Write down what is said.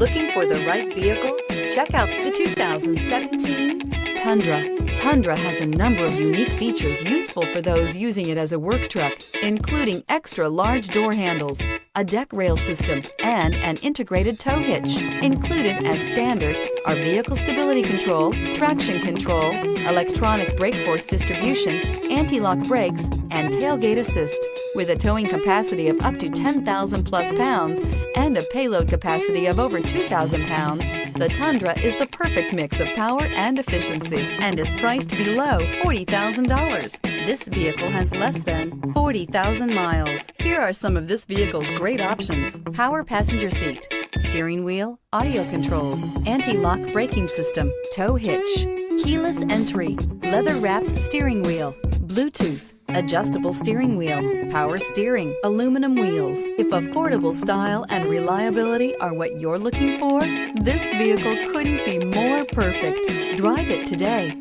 Looking for the right vehicle? Check out the 2017 Tundra. Tundra has a number of unique features useful for those using it as a work truck, including extra large door handles, a deck rail system, and an integrated tow hitch. Included as standard are vehicle stability control, traction control, electronic brake force distribution, anti-lock brakes, and tailgate assist. With a towing capacity of up to 10,000 plus pounds and a payload capacity of over 2,000 pounds, the Tundra is the perfect mix of power and efficiency and is priced below $40,000. This vehicle has less than 40,000 miles. Here are some of this vehicle's great options: power passenger seat, steering wheel audio controls, anti-lock braking system, tow hitch, keyless entry, leather-wrapped steering wheel, Bluetooth, adjustable steering wheel, power steering, aluminum wheels. If affordable style and reliability are what you're looking for, this vehicle couldn't be more perfect. Drive it today.